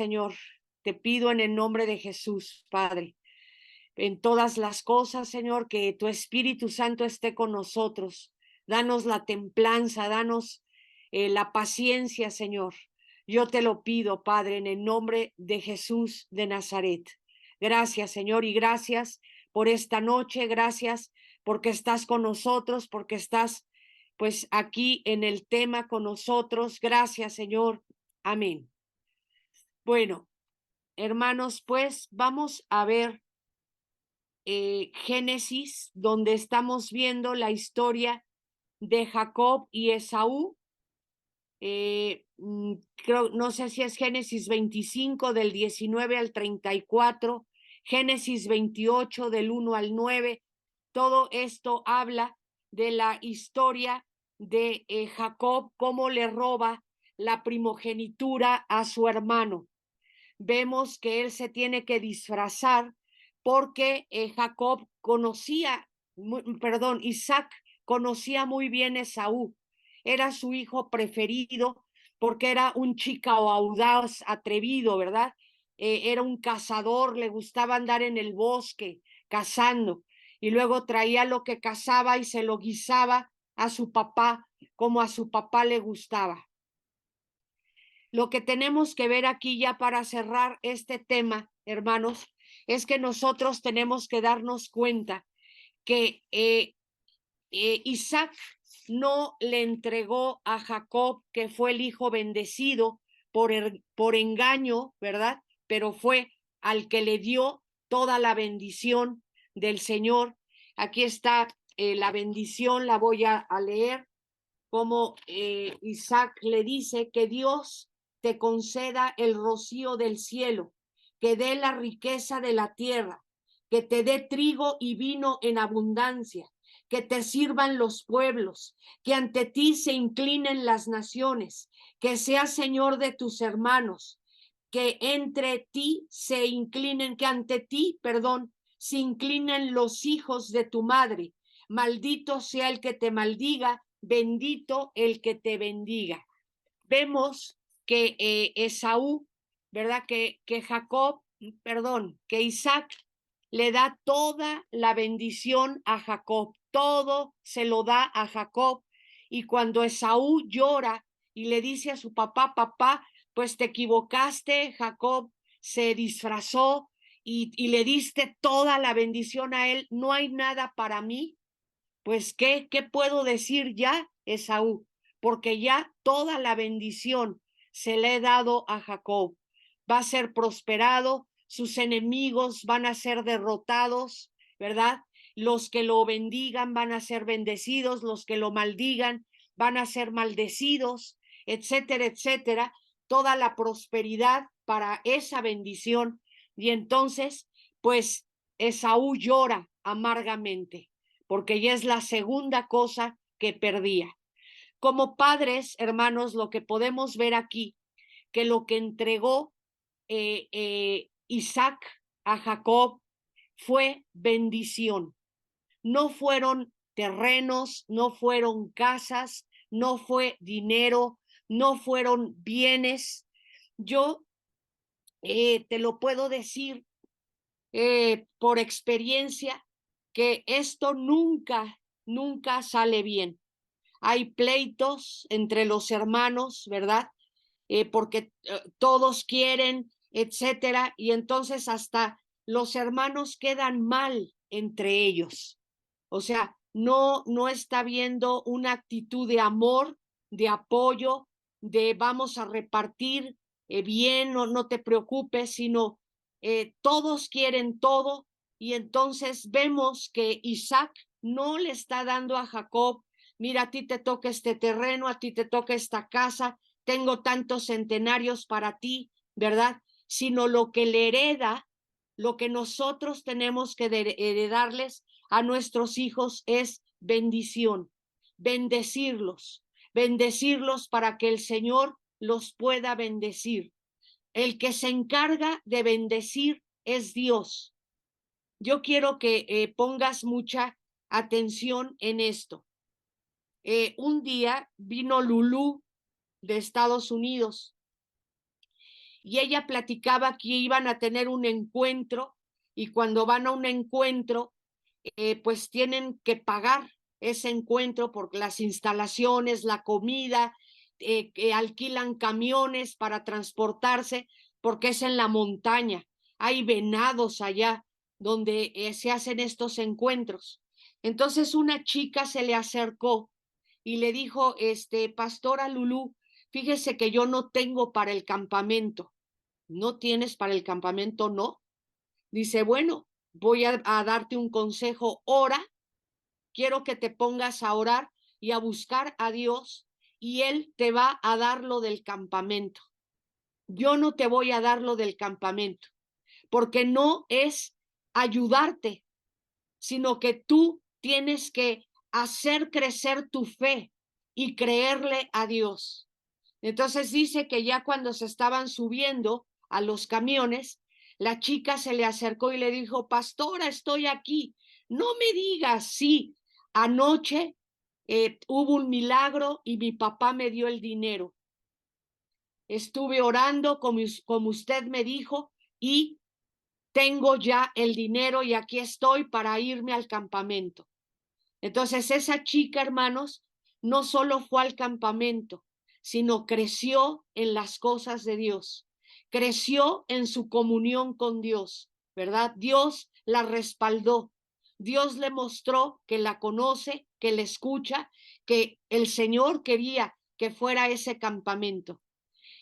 Señor. Te pido en el nombre de Jesús, Padre, en todas las cosas, Señor, que tu Espíritu Santo esté con nosotros. Danos la templanza, danos la paciencia, Señor. Yo te lo pido, Padre, en el nombre de Jesús de Nazaret. Gracias, Señor, y gracias por esta noche. Gracias porque estás con nosotros, porque estás, pues, aquí en el tema con nosotros. Gracias, Señor. Amén. Bueno, hermanos, pues vamos a ver Génesis, donde estamos viendo la historia de Jacob y Esaú. Creo, no sé si es Génesis 25 del 19 al 34, Génesis 28 del 1 al 9. Todo esto habla de la historia de Jacob, cómo le roba la primogenitura a su hermano. Vemos que él se tiene que disfrazar porque Jacob conocía, Isaac conocía muy bien a Esaú, era su hijo preferido porque era un chico audaz, atrevido, ¿verdad? Era un cazador, le gustaba andar en el bosque cazando y luego traía lo que cazaba y se lo guisaba a su papá como a su papá le gustaba. Lo que tenemos que ver aquí ya para cerrar este tema, hermanos, es que nosotros tenemos que darnos cuenta que Isaac no le entregó a Jacob, que fue el hijo bendecido por engaño, ¿verdad? Pero fue al que le dio toda la bendición del Señor. Aquí está la bendición, la voy a leer, como Isaac le dice que Dios te conceda el rocío del cielo, que dé la riqueza de la tierra, que te dé trigo y vino en abundancia, que te sirvan los pueblos, que ante ti se inclinen las naciones, que seas Señor de tus hermanos, que entre ti se inclinen, que ante ti, perdón, se inclinen los hijos de tu madre. Maldito sea el que te maldiga, bendito el que te bendiga. Vemos que Esaú, ¿verdad? Que Jacob, perdón, que Isaac le da toda la bendición a Jacob, todo se lo da a Jacob. Y cuando Esaú llora y le dice a su papá, papá, pues te equivocaste, Jacob se disfrazó y le diste toda la bendición a él, no hay nada para mí. Pues, ¿qué puedo decir ya, Esaú? Porque ya toda la bendición se le he dado a Jacob. Va a ser prosperado, sus enemigos van a ser derrotados, ¿verdad? Los que lo bendigan van a ser bendecidos, los que lo maldigan van a ser maldecidos, etcétera, etcétera. Toda la prosperidad para esa bendición. Y entonces, pues, Esaú llora amargamente porque ya es la segunda cosa que perdía. Como padres, hermanos, lo que podemos ver aquí, que lo que entregó Isaac a Jacob fue bendición. No fueron terrenos, no fueron casas, no fue dinero, no fueron bienes. Yo te lo puedo decir por experiencia que esto nunca sale bien. Hay pleitos entre los hermanos, ¿verdad? Porque todos quieren, etcétera, y entonces hasta los hermanos quedan mal entre ellos. O sea, no está habiendo una actitud de amor, de apoyo, de vamos a repartir bien, no te preocupes, sino todos quieren todo, y entonces vemos que Isaac no le está dando a Jacob, mira, a ti te toca este terreno, a ti te toca esta casa, tengo tantos centenarios para ti, ¿verdad? Sino lo que le hereda, lo que nosotros tenemos que heredarles a nuestros hijos es bendición, bendecirlos, bendecirlos para que el Señor los pueda bendecir. El que se encarga de bendecir es Dios. Yo quiero que pongas mucha atención en esto. Un día vino Lulú de Estados Unidos y ella platicaba que iban a tener un encuentro y cuando van a un encuentro, pues tienen que pagar ese encuentro por las instalaciones, la comida, que alquilan camiones para transportarse porque es en la montaña. Hay venados allá donde se hacen estos encuentros. Entonces una chica se le acercó y le dijo, pastora Lulú, fíjese que yo no tengo para el campamento. ¿No tienes para el campamento? No. Dice, bueno, voy a darte un consejo, ora, quiero que te pongas a orar y a buscar a Dios y Él te va a dar lo del campamento. Yo no te voy a dar lo del campamento, porque no es ayudarte, sino que tú tienes que hacer crecer tu fe y creerle a Dios. Entonces dice que ya cuando se estaban subiendo a los camiones, la chica se le acercó y le dijo, pastora, estoy aquí. No me digas, sí, anoche hubo un milagro y mi papá me dio el dinero. Estuve orando como usted me dijo y tengo ya el dinero y aquí estoy para irme al campamento. Entonces esa chica, hermanos, no solo fue al campamento, sino creció en las cosas de Dios, creció en su comunión con Dios, ¿verdad? Dios la respaldó, Dios le mostró que la conoce, que le escucha, que el Señor quería que fuera ese campamento.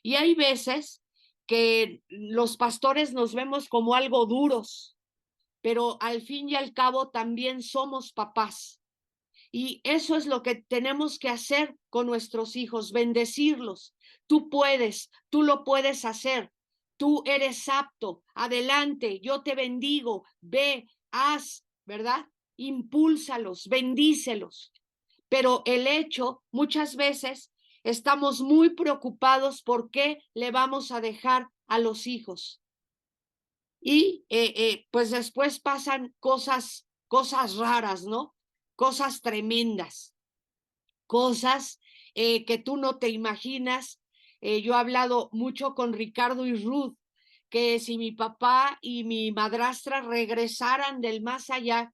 Y hay veces que los pastores nos vemos como algo duros, pero al fin y al cabo también somos papás. Y eso es lo que tenemos que hacer con nuestros hijos, bendecirlos. Tú puedes, tú lo puedes hacer. Tú eres apto. Adelante, yo te bendigo. Ve, haz, ¿verdad? Impúlsalos, bendícelos. Pero el hecho, muchas veces estamos muy preocupados por qué le vamos a dejar a los hijos. Y pues después pasan cosas raras, ¿no? Cosas tremendas, cosas que tú no te imaginas. Yo he hablado mucho con Ricardo y Ruth, que si mi papá y mi madrastra regresaran del más allá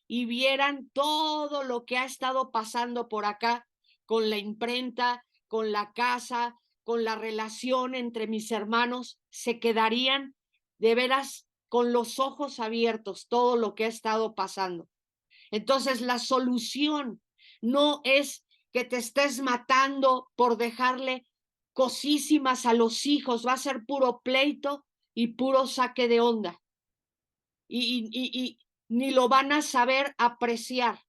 y vieran todo lo que ha estado pasando por acá con la imprenta, con la casa, con la relación entre mis hermanos, se quedarían de veras con los ojos abiertos todo lo que ha estado pasando. Entonces la solución no es que te estés matando por dejarle cosísimas a los hijos, va a ser puro pleito y puro saque de onda. Y ni lo van a saber apreciar,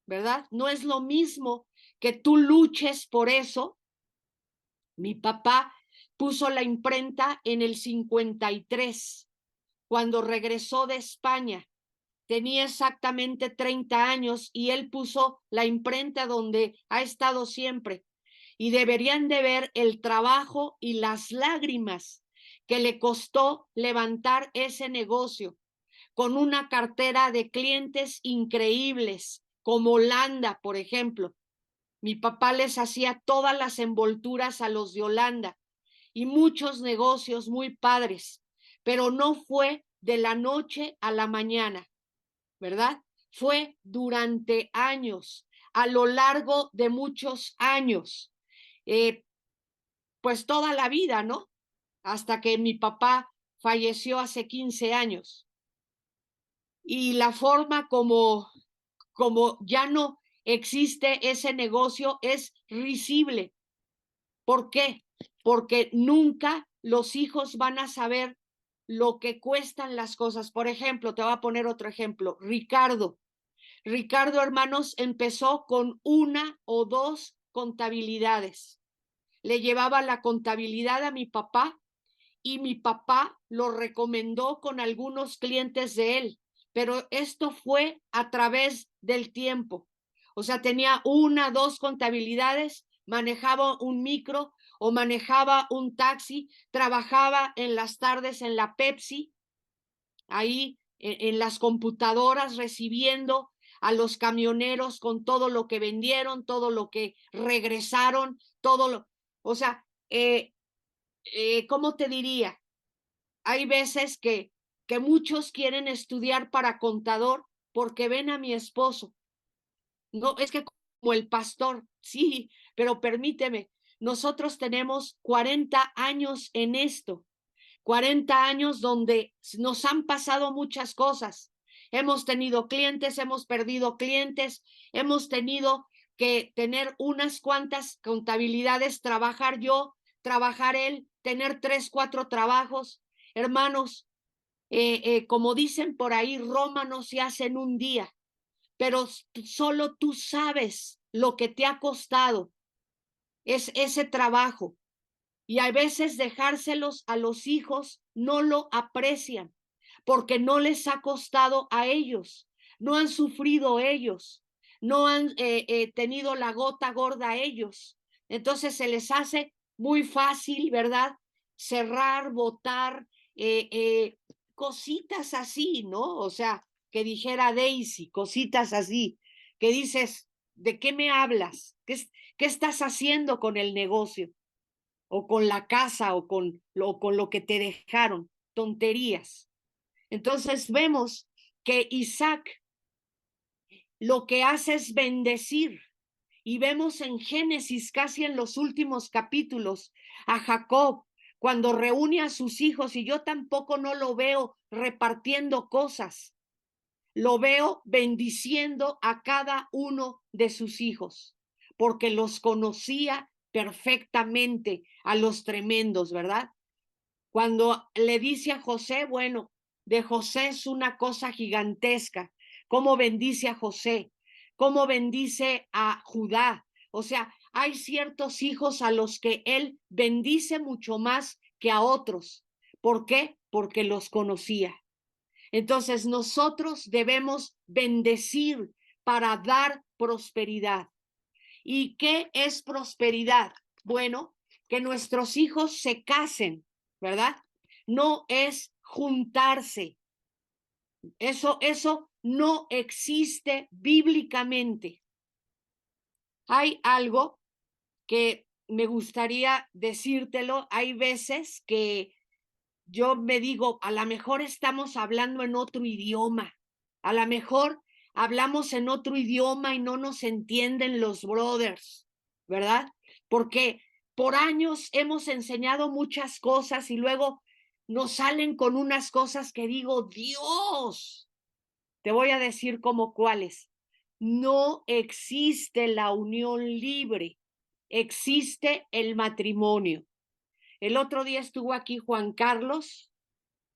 ¿verdad? No es lo mismo que tú luches por eso. Mi papá puso la imprenta en el 53, cuando regresó de España. Tenía exactamente 30 años y él puso la imprenta donde ha estado siempre. Y deberían de ver el trabajo y las lágrimas que le costó levantar ese negocio con una cartera de clientes increíbles, como Holanda, por ejemplo. Mi papá les hacía todas las envolturas a los de Holanda y muchos negocios muy padres, pero no fue de la noche a la mañana, ¿verdad? Fue durante años, a lo largo de muchos años, pues toda la vida, ¿no? Hasta que mi papá falleció hace 15 años. Y la forma como ya no existe ese negocio es risible. ¿Por qué? Porque nunca los hijos van a saber lo que cuestan las cosas. Por ejemplo, te voy a poner otro ejemplo. Ricardo, hermanos, empezó con una o dos contabilidades. Le llevaba la contabilidad a mi papá y mi papá lo recomendó con algunos clientes de él, pero esto fue a través del tiempo. O sea, tenía una, dos contabilidades, manejaba un micro o manejaba un taxi, trabajaba en las tardes en la Pepsi, ahí en las computadoras recibiendo a los camioneros con todo lo que vendieron, todo lo que regresaron, o sea, ¿cómo te diría? Hay veces que muchos quieren estudiar para contador porque ven a mi esposo. No, es que como el pastor, sí, pero permíteme, nosotros tenemos 40 años en esto, 40 años donde nos han pasado muchas cosas. Hemos tenido clientes, hemos perdido clientes, hemos tenido que tener unas cuantas contabilidades, trabajar yo, trabajar él, tener 3, 4 trabajos. Hermanos, como dicen por ahí, Roma no se hace en un día, pero solo tú sabes lo que te ha costado es ese trabajo. Y a veces dejárselos a los hijos no lo aprecian porque no les ha costado a ellos, no han sufrido ellos, no han tenido la gota gorda ellos. Entonces se les hace muy fácil, ¿verdad? Cerrar, votar, cositas así, ¿no? O sea, que dijera Daisy, cositas así, que dices, ¿de qué me hablas? ¿Qué estás haciendo con el negocio? O con la casa o con lo que te dejaron, tonterías. Entonces vemos que Isaac lo que hace es bendecir. Y vemos en Génesis, casi en los últimos capítulos, a Jacob cuando reúne a sus hijos, y yo tampoco no lo veo repartiendo cosas, lo veo bendiciendo a cada uno de sus hijos, porque los conocía perfectamente a los tremendos, ¿verdad? Cuando le dice a José, bueno, de José es una cosa gigantesca, cómo bendice a José, cómo bendice a Judá. O sea, hay ciertos hijos a los que él bendice mucho más que a otros. ¿Por qué? Porque los conocía. Entonces nosotros debemos bendecir para dar prosperidad. ¿Y qué es prosperidad? Bueno, que nuestros hijos se casen, ¿verdad? No es juntarse. Eso no existe bíblicamente. Hay algo que me gustaría decírtelo. Hay veces que yo me digo, a lo mejor estamos hablando en otro idioma, a lo mejor hablamos en otro idioma y no nos entienden los brothers, ¿verdad? Porque por años hemos enseñado muchas cosas y luego nos salen con unas cosas que digo, Dios, te voy a decir como cuáles. No existe la unión libre, existe el matrimonio. El otro día estuvo aquí Juan Carlos,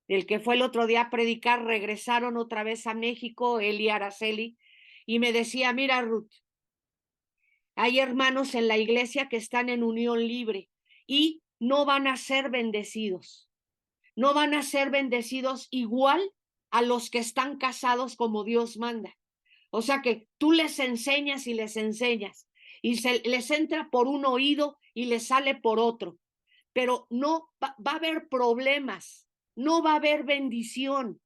el que fue el otro día a predicar, regresaron otra vez a México, él y Araceli, y me decía, mira Ruth, hay hermanos en la iglesia que están en unión libre y no van a ser bendecidos, no van a ser bendecidos igual a los que están casados como Dios manda. O sea que tú les enseñas y les entra por un oído y les sale por otro, pero no va a haber problemas, no va a haber bendición.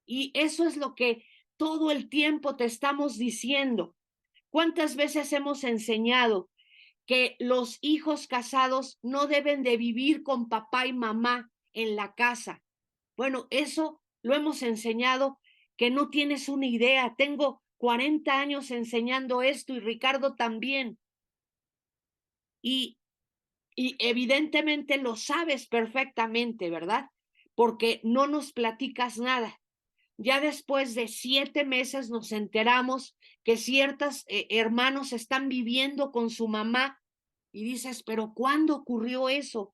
Y eso es lo que todo el tiempo te estamos diciendo. ¿Cuántas veces hemos enseñado que los hijos casados no deben de vivir con papá y mamá en la casa? Bueno, eso lo hemos enseñado que no tienes una idea. Tengo 40 años enseñando esto y Ricardo también. Y evidentemente lo sabes perfectamente, ¿verdad? Porque no nos platicas nada. Ya después de 7 meses nos enteramos que ciertos hermanos están viviendo con su mamá y dices, pero ¿cuándo ocurrió eso?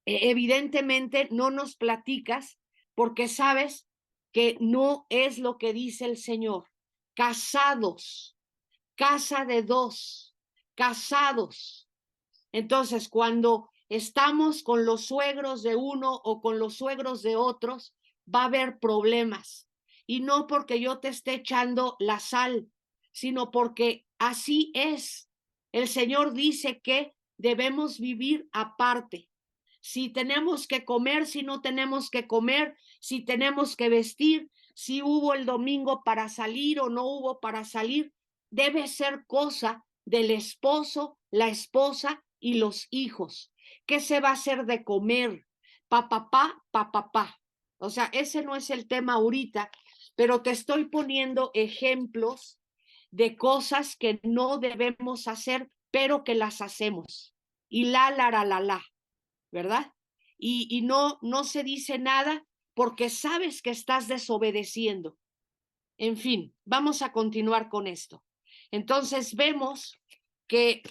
Evidentemente no nos platicas porque sabes que no es lo que dice el Señor. Casados, casa de dos, casados. Entonces, cuando estamos con los suegros de uno o con los suegros de otros, va a haber problemas. Y no porque yo te esté echando la sal, sino porque así es. El Señor dice que debemos vivir aparte. Si tenemos que comer, si no tenemos que comer, si tenemos que vestir, si hubo el domingo para salir o no hubo para salir, debe ser cosa del esposo, la esposa y los hijos. ¿Qué se va a hacer de comer? Papá, papá. O sea, ese no es el tema ahorita, pero te estoy poniendo ejemplos de cosas que no debemos hacer, pero que las hacemos. Y la, ¿verdad? Y no se dice nada porque sabes que estás desobedeciendo. En fin, vamos a continuar con esto. Entonces vemos que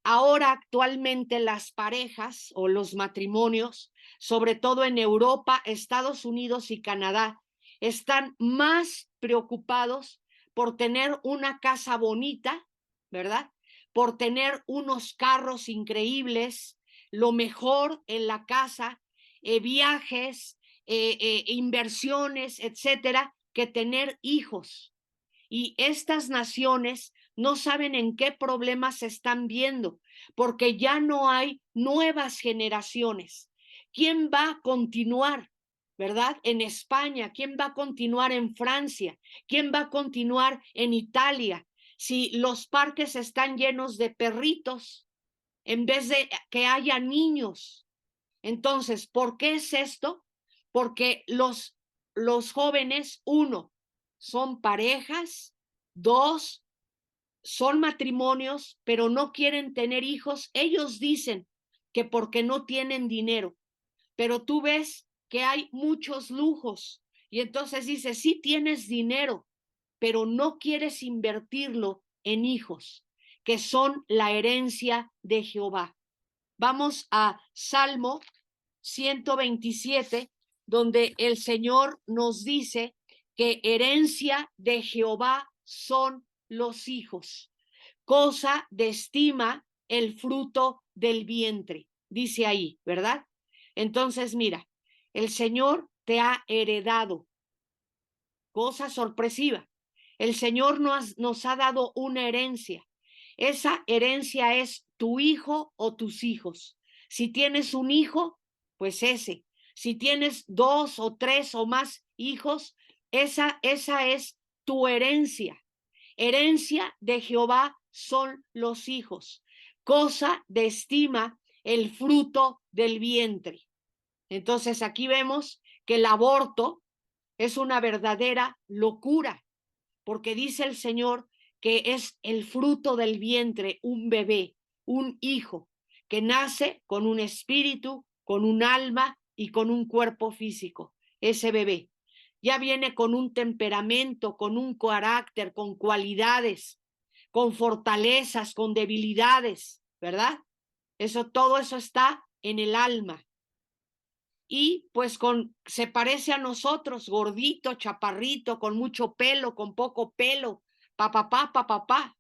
ahora actualmente las parejas o los matrimonios, sobre todo en Europa, Estados Unidos y Canadá, están más preocupados por tener una casa bonita, ¿verdad? Por tener unos carros increíbles, lo mejor en la casa, viajes, inversiones, etcétera, que tener hijos. Y estas naciones no saben en qué problemas se están viendo, porque ya no hay nuevas generaciones. ¿Quién va a continuar, verdad? En España, ¿quién va a continuar en Francia? ¿Quién va a continuar en Italia? Si los parques están llenos de perritos en vez de que haya niños. Entonces, ¿por qué es esto? Porque los jóvenes, uno, son parejas, dos, son matrimonios, pero no quieren tener hijos. Ellos dicen que porque no tienen dinero, pero tú ves que hay muchos lujos y entonces dices, sí tienes dinero, pero no quieres invertirlo en hijos, que son la herencia de Jehová. Vamos a Salmo 127, donde el Señor nos dice que herencia de Jehová son los hijos, cosa de estima el fruto del vientre, dice ahí, ¿verdad? Entonces, mira, el Señor te ha heredado, cosa sorpresiva. El Señor nos ha dado una herencia. Esa herencia es tu hijo o tus hijos. Si tienes un hijo, pues ese. Si tienes dos o tres o más hijos, esa es tu herencia. Herencia de Jehová son los hijos. Cosa de estima el fruto del vientre. Entonces aquí vemos que el aborto es una verdadera locura, porque dice el Señor que es el fruto del vientre, un bebé, un hijo, que nace con un espíritu, con un alma y con un cuerpo físico. Ese bebé ya viene con un temperamento, con un carácter, con cualidades, con fortalezas, con debilidades, ¿verdad? Todo eso está en el alma. Y pues se parece a nosotros, gordito, chaparrito, con mucho pelo, con poco pelo, papá,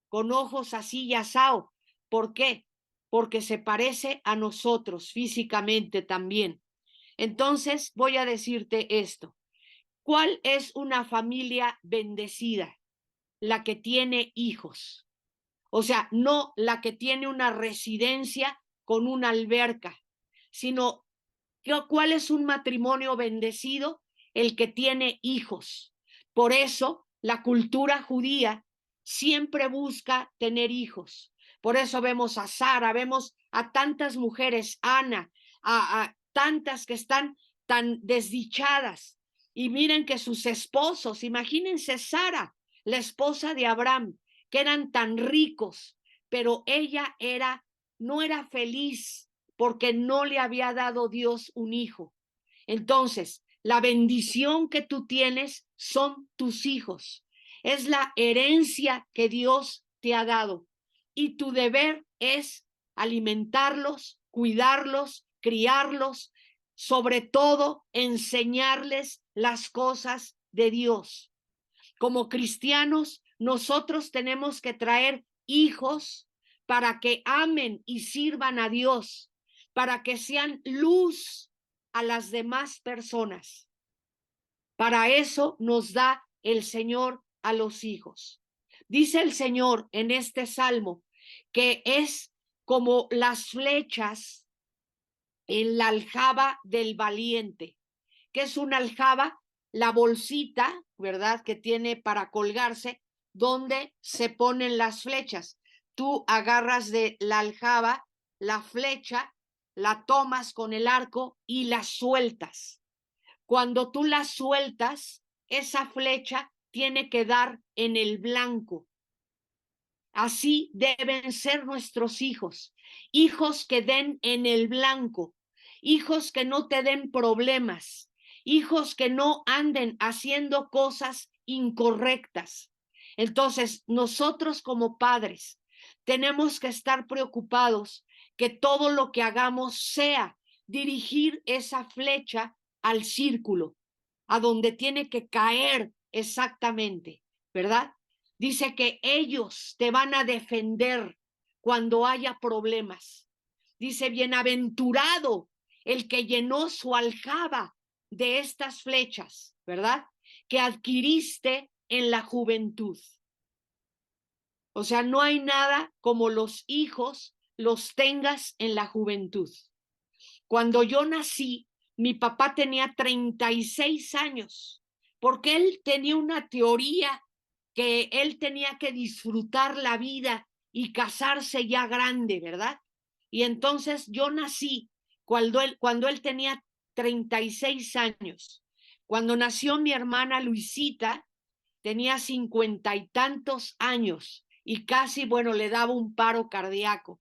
con ojos así y asao. ¿Por qué? Porque se parece a nosotros físicamente también. Entonces voy a decirte esto. ¿Cuál es una familia bendecida? La que tiene hijos. O sea, no la que tiene una residencia con una alberca, sino ¿cuál es un matrimonio bendecido? El que tiene hijos. Por eso la cultura judía siempre busca tener hijos. Por eso vemos a Sara, vemos a tantas mujeres, Ana, a tantas que están tan desdichadas. Y miren que sus esposos, imagínense Sara, la esposa de Abraham, que eran tan ricos, pero ella no era feliz porque no le había dado Dios un hijo. Entonces, la bendición que tú tienes son tus hijos. Es la herencia que Dios te ha dado. Y tu deber es alimentarlos, cuidarlos, criarlos, sobre todo enseñarles las cosas de Dios. Como cristianos, nosotros tenemos que traer hijos para que amen y sirvan a Dios, para que sean luz a las demás personas. Para eso nos da el Señor a los hijos. Dice el Señor en este salmo que es como las flechas en la aljaba del valiente. ¿Qué es una aljaba? La bolsita, ¿verdad? Que tiene para colgarse, donde se ponen las flechas. tú agarras de la aljaba la flecha, la tomas con el arco y la sueltas. Cuando tú la sueltas, esa flecha tiene que dar en el blanco. Así deben ser nuestros hijos, hijos que den en el blanco, hijos que no te den problemas, hijos que no anden haciendo cosas incorrectas. Entonces, nosotros como padres tenemos que estar preocupados que todo lo que hagamos sea dirigir esa flecha al círculo, a donde tiene que caer exactamente, ¿verdad? Dice que ellos te van a defender cuando haya problemas. Dice, bienaventurado el que llenó su aljaba de estas flechas, ¿verdad? Que adquiriste en la juventud. O sea, no hay nada como los hijos los tengas en la juventud. Cuando yo nací, mi papá tenía 36 años, porque él tenía una teoría que él tenía que disfrutar la vida y casarse ya grande, ¿verdad? Y entonces yo nací cuando él tenía 36 años. Cuando nació mi hermana Luisita, tenía 50 y tantos años y casi, bueno, le daba un paro cardíaco.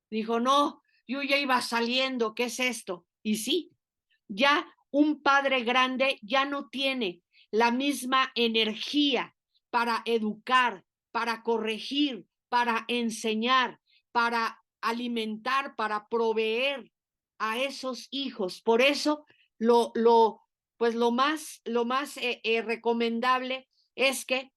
Dijo, no, yo ya iba saliendo, ¿qué es esto? Y sí, ya un padre grande ya no tiene la misma energía para educar, para corregir, para enseñar, para alimentar, para proveer a esos hijos. Por eso pues lo más recomendable es que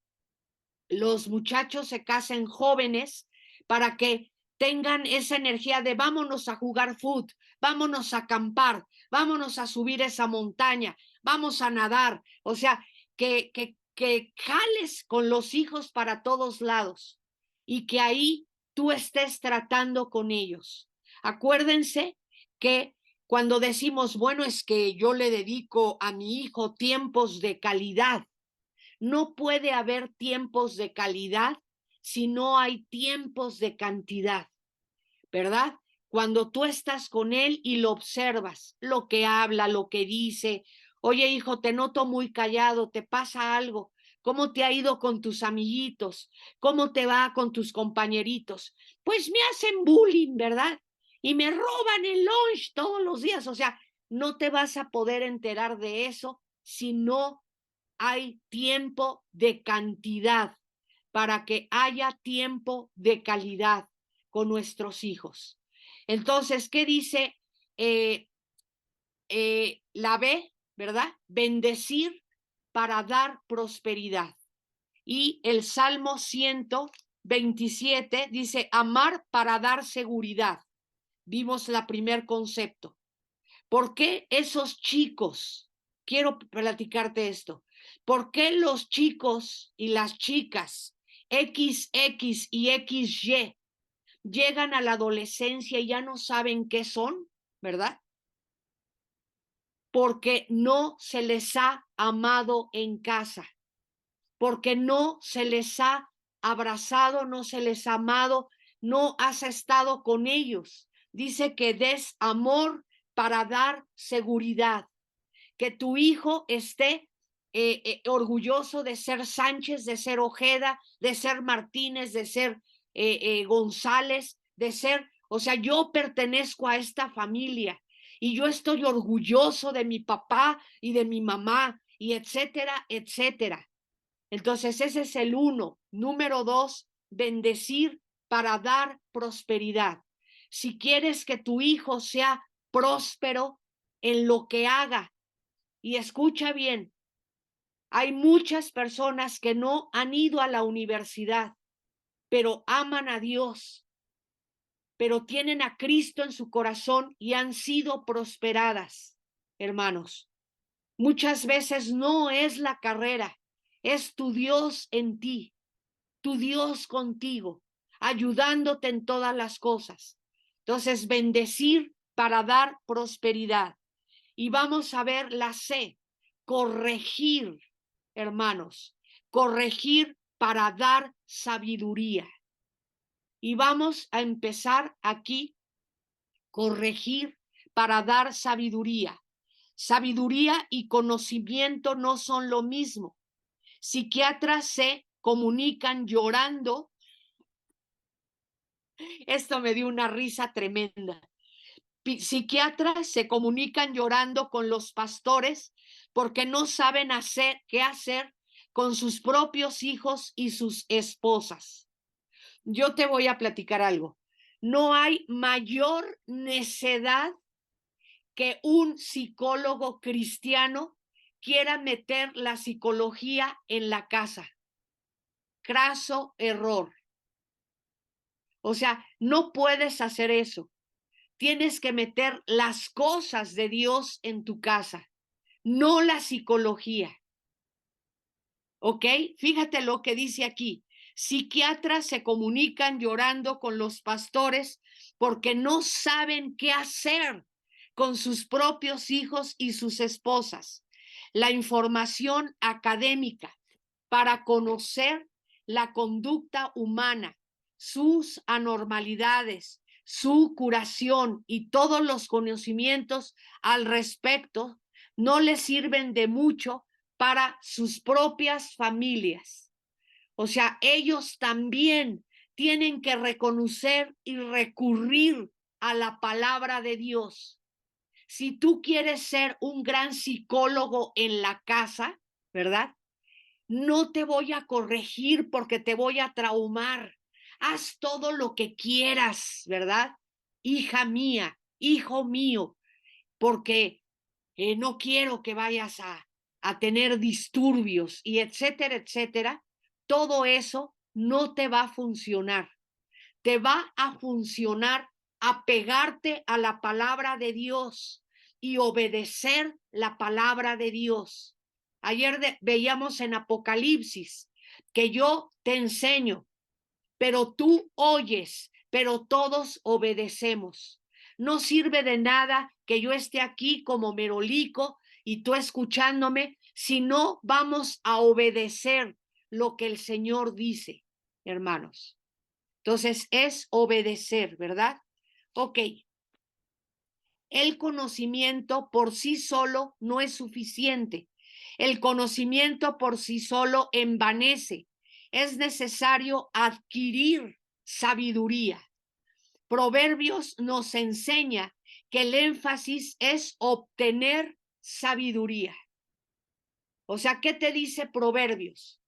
los muchachos se casen jóvenes para que tengan esa energía de vámonos a jugar fútbol, vámonos a acampar, vámonos a subir esa montaña, vamos a nadar. O sea, que jales con los hijos para todos lados y que ahí tú estés tratando con ellos. Acuérdense que cuando decimos, bueno, es que yo le dedico a mi hijo tiempos de calidad, no puede haber tiempos de calidad si no hay tiempos de cantidad, ¿verdad? Cuando tú estás con él y lo observas, lo que habla, lo que dice, oye hijo, te noto muy callado, ¿te pasa algo? ¿Cómo te ha ido con tus amiguitos? ¿Cómo te va con tus compañeritos? Pues me hacen bullying, ¿verdad? Y me roban el lunch todos los días. O sea, no te vas a poder enterar de eso si no hay tiempo de cantidad para que haya tiempo de calidad con nuestros hijos. Entonces, ¿qué dice la B, verdad? Bendecir para dar prosperidad. Y el Salmo 127 dice, amar para dar seguridad. Vimos el primer concepto. ¿Por qué esos chicos? Quiero platicarte esto. ¿Por qué los chicos y las chicas XX y XY llegan a la adolescencia y ya no saben qué son, ¿verdad? Porque no se les ha amado en casa, porque no se les ha abrazado, no se les ha amado, no has estado con ellos. Dice que des amor para dar seguridad, que tu hijo esté orgulloso de ser Sánchez, de ser Ojeda, de ser Martínez, de ser González, de ser, o sea, yo pertenezco a esta familia y yo estoy orgulloso de mi papá y de mi mamá y etcétera, etcétera. Entonces ese es el uno. Número dos, bendecir para dar prosperidad. Si quieres que tu hijo sea próspero en lo que haga, y escucha bien, hay muchas personas que no han ido a la universidad, pero aman a Dios, pero tienen a Cristo en su corazón y han sido prosperadas, hermanos. Muchas veces no es la carrera, es tu Dios en ti, tu Dios contigo, ayudándote en todas las cosas. Entonces, bendecir para dar prosperidad. Y vamos a ver la C, corregir, hermanos, corregir para dar sabiduría. Y vamos a empezar aquí, corregir para dar sabiduría. Sabiduría y conocimiento no son lo mismo. Psiquiatras se comunican llorando. Esto me dio una risa tremenda. Psiquiatras se comunican llorando con los pastores porque no saben qué hacer con sus propios hijos y sus esposas. Yo te voy a platicar algo. No hay mayor necedad que un psicólogo cristiano quiera meter la psicología en la casa. Craso error. O sea, no puedes hacer eso. Tienes que meter las cosas de Dios en tu casa, no la psicología. ¿Ok? Fíjate lo que dice aquí. Psiquiatras se comunican llorando con los pastores porque no saben qué hacer con sus propios hijos y sus esposas. La información académica para conocer la conducta humana, sus anormalidades, su curación y todos los conocimientos al respecto no les sirven de mucho para sus propias familias. O sea, ellos también tienen que reconocer y recurrir a la palabra de Dios. Si tú quieres ser un gran psicólogo en la casa, ¿verdad? No te voy a corregir porque te voy a traumar. Haz todo lo que quieras, ¿verdad? Hija mía, hijo mío, porque no quiero que vayas a tener disturbios y etcétera, etcétera. Todo eso no te va a funcionar. Te va a funcionar apegarte a la palabra de Dios y obedecer la palabra de Dios. Ayer veíamos en Apocalipsis que yo te enseño, pero tú oyes, pero todos obedecemos. No sirve de nada que yo esté aquí como merolico y tú escuchándome, si no vamos a obedecer lo que el Señor dice, hermanos. Entonces es obedecer, ¿verdad? Ok. El conocimiento por sí solo no es suficiente. El conocimiento por sí solo envanece. Es necesario adquirir sabiduría. Proverbios nos enseña que el énfasis es obtener sabiduría. O sea, ¿qué te dice Proverbios?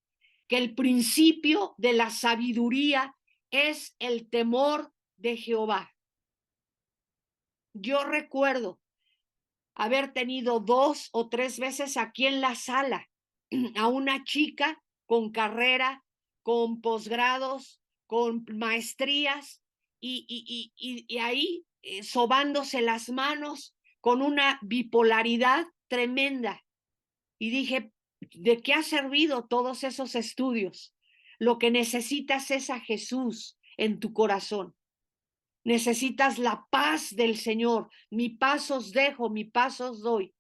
Que el principio de la sabiduría es el temor de Jehová. Yo recuerdo haber tenido 2 o 3 veces aquí en la sala a una chica con carrera, con posgrados, con maestrías y ahí sobándose las manos con una bipolaridad tremenda. Y dije, ¿de qué ha servido todos esos estudios? Lo que necesitas es a Jesús en tu corazón. Necesitas la paz del Señor. Mi paz os dejo, mi paz os doy.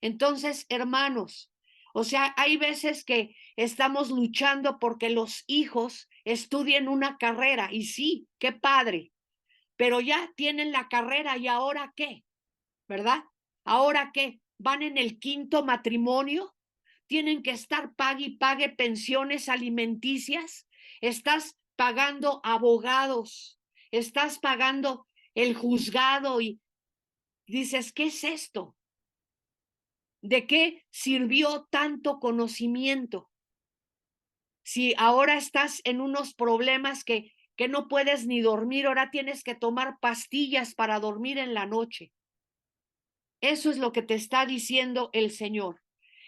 Entonces, hermanos, o sea, hay veces que estamos luchando porque los hijos estudien una carrera y sí, qué padre, pero ya tienen la carrera y ahora qué, ¿verdad? Ahora qué, van en el quinto matrimonio, tienen que estar pague y pague pensiones alimenticias, estás pagando abogados, estás pagando el juzgado y dices, ¿qué es esto? ¿De qué sirvió tanto conocimiento? Si ahora estás en unos problemas que no puedes ni dormir, ahora tienes que tomar pastillas para dormir en la noche. Eso es lo que te está diciendo el Señor.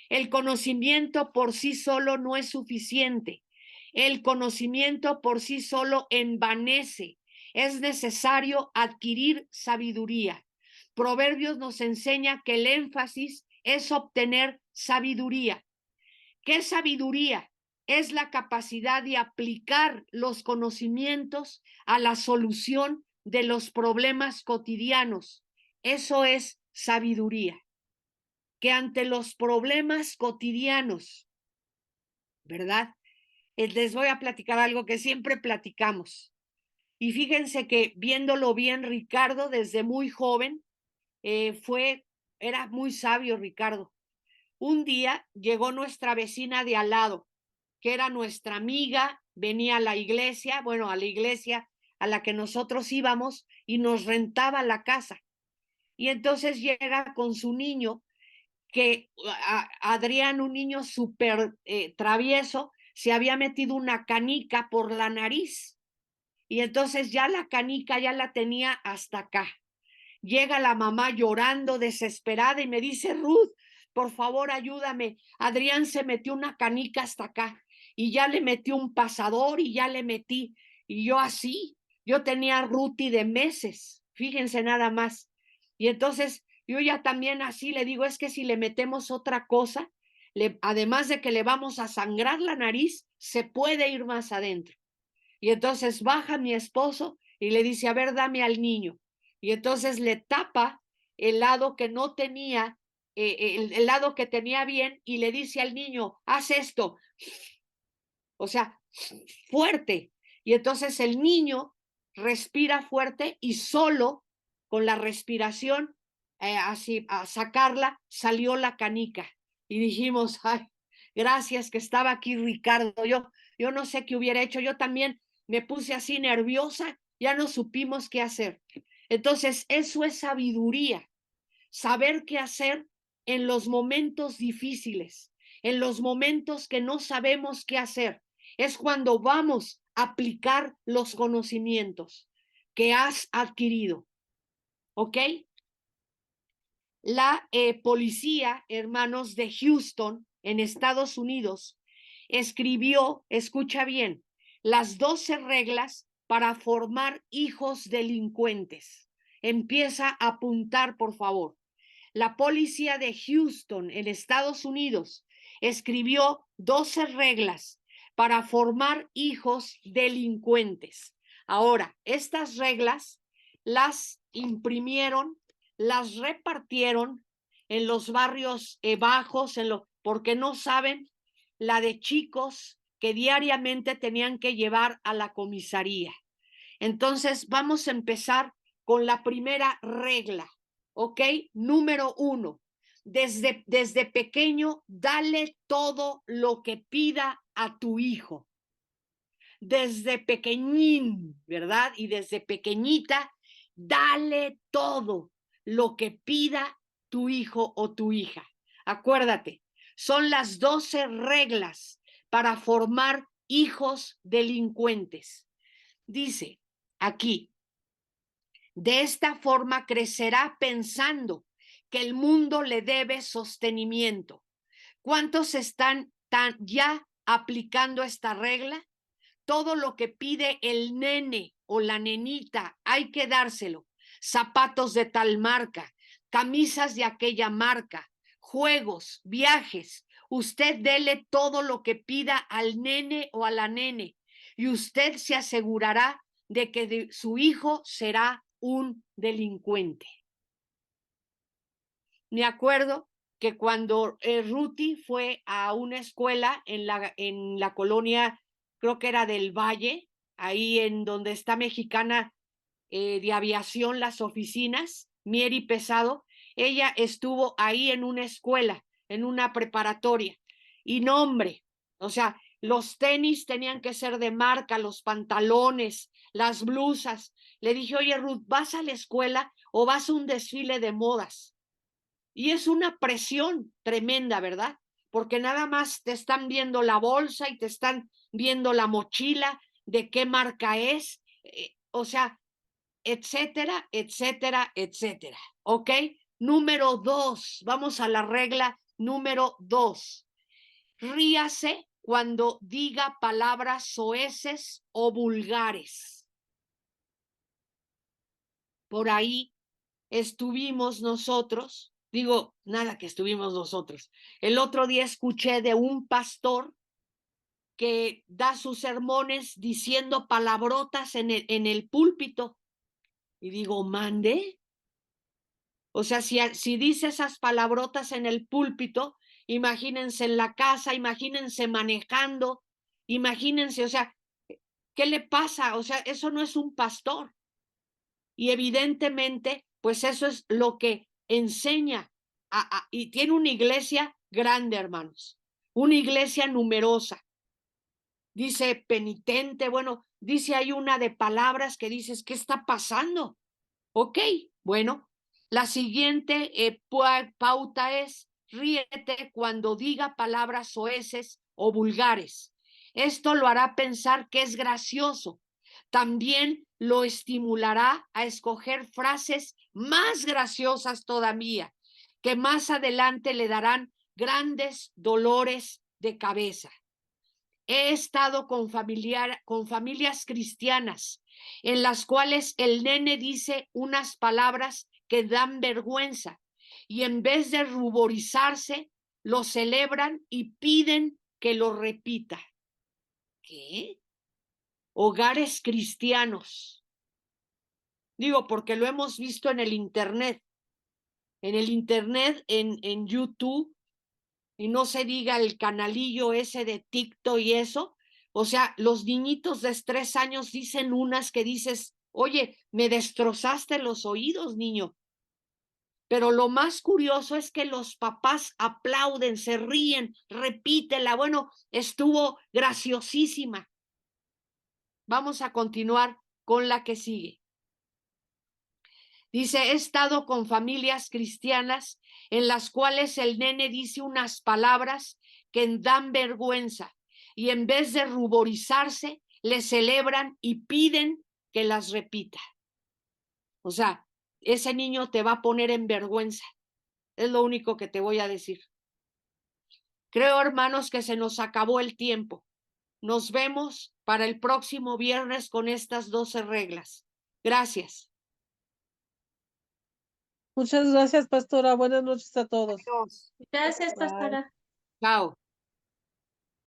El conocimiento por sí solo no es suficiente. El conocimiento por sí solo envanece. Es necesario adquirir sabiduría. Proverbios nos enseña que el énfasis es obtener sabiduría. ¿Qué sabiduría? Es la capacidad de aplicar los conocimientos a la solución de los problemas cotidianos. Eso es sabiduría. Que ante los problemas cotidianos, ¿verdad? Les voy a platicar algo que siempre platicamos. Y fíjense que viéndolo bien, Ricardo, desde muy joven, era muy sabio, Ricardo. Un día llegó nuestra vecina de al lado, que era nuestra amiga, venía a la iglesia, bueno, a la iglesia a la que nosotros íbamos y nos rentaba la casa. Y entonces llega con su niño, que Adrián, un niño súper travieso, se había metido una canica por la nariz. Y entonces ya la canica ya la tenía hasta acá. Llega la mamá llorando, desesperada, y me dice: Ruth, por favor, ayúdame. Adrián se metió una canica hasta acá y ya le metí un pasador y ya le metí. Y yo así, yo tenía Ruti de meses, fíjense nada más. Y entonces yo ya también así le digo: es que si le metemos otra cosa, además de que le vamos a sangrar la nariz, se puede ir más adentro. Y entonces baja mi esposo y le dice: a ver, dame al niño. Y entonces le tapa el lado que no tenía, el lado que tenía bien, y le dice al niño: haz esto. O sea, fuerte. Y entonces el niño respira fuerte y solo con la respiración, así, a sacarla, salió la canica. Y dijimos: ay, gracias que estaba aquí Ricardo. Yo no sé qué hubiera hecho. Yo también me puse así nerviosa, ya no supimos qué hacer. Entonces, eso es sabiduría, saber qué hacer en los momentos difíciles, en los momentos que no sabemos qué hacer. Es cuando vamos a aplicar los conocimientos que has adquirido. ¿Ok? La policía, hermanos, de Houston, en Estados Unidos, escribió, escucha bien, las 12 reglas para formar hijos delincuentes. Empieza a apuntar, por favor. La policía de Houston, en Estados Unidos, escribió 12 reglas para formar hijos delincuentes. Ahora, estas reglas las imprimieron, las repartieron en los barrios bajos, porque no saben la de chicos que diariamente tenían que llevar a la comisaría. Entonces, vamos a empezar con la primera regla. ¿Ok? Número 1, desde pequeño, dale todo lo que pida a tu hijo. Desde pequeñín, ¿verdad? Y desde pequeñita, dale todo lo que pida tu hijo o tu hija. Acuérdate, son las 12 reglas para formar hijos delincuentes. Dice aquí: de esta forma crecerá pensando que el mundo le debe sostenimiento. ¿Cuántos están ya aplicando esta regla? Todo lo que pide el nene o la nenita hay que dárselo. Zapatos de tal marca, camisas de aquella marca, juegos, viajes. Usted dele todo lo que pida al nene o a la nene y usted se asegurará de que su hijo será un delincuente. Me acuerdo que cuando Ruti fue a una escuela en la colonia, creo que era del Valle, ahí en donde está Mexicana de Aviación, las oficinas, Mieri Pesado, ella estuvo ahí en una escuela, en una preparatoria. Y no, hombre, o sea, los tenis tenían que ser de marca, los pantalones, las blusas. Le dije: oye, Ruth, ¿vas a la escuela o vas a un desfile de modas? Y es una presión tremenda, ¿verdad? Porque nada más te están viendo la bolsa y te están viendo la mochila, de qué marca es, o sea, etcétera, etcétera, etcétera. ¿Ok? Número 2, vamos a la regla número 2. Ríase cuando diga palabras soeces o vulgares. Por ahí estuvimos nosotros, digo, nada que estuvimos nosotros. El otro día escuché de un pastor que da sus sermones diciendo palabrotas en el púlpito. Y digo: mande. O sea, si dice esas palabrotas en el púlpito, imagínense en la casa, imagínense manejando, imagínense, o sea, ¿qué le pasa? O sea, eso no es un pastor. Y evidentemente, pues eso es lo que enseña. Y tiene una iglesia grande, hermanos, una iglesia numerosa. Dice penitente, bueno, dice hay una de palabras que dices, ¿qué está pasando? Ok, bueno, la siguiente pauta es, ríete cuando diga palabras soeces o vulgares. Esto lo hará pensar que es gracioso. También lo estimulará a escoger frases más graciosas todavía, que más adelante le darán grandes dolores de cabeza. He estado con familias cristianas en las cuales el nene dice unas palabras que dan vergüenza y en vez de ruborizarse, lo celebran y piden que lo repita. ¿Qué? Hogares cristianos. Digo, porque lo hemos visto en el Internet. En el Internet, en YouTube, y no se diga el canalillo ese de TikTok y eso. O sea, los niñitos de 3 años dicen unas que dices, oye, me destrozaste los oídos, niño. Pero lo más curioso es que los papás aplauden, se ríen, repítela. Bueno, estuvo graciosísima. Vamos a continuar con la que sigue. Dice, he estado con familias cristianas en las cuales el nene dice unas palabras que dan vergüenza y en vez de ruborizarse, le celebran y piden que las repita. O sea, ese niño te va a poner en vergüenza. Es lo único que te voy a decir. Creo, hermanos, que se nos acabó el tiempo. Nos vemos para el próximo viernes con estas 12 reglas. Gracias. Muchas gracias, pastora. Buenas noches a todos. Adiós. Gracias, Bye. pastora. Chao.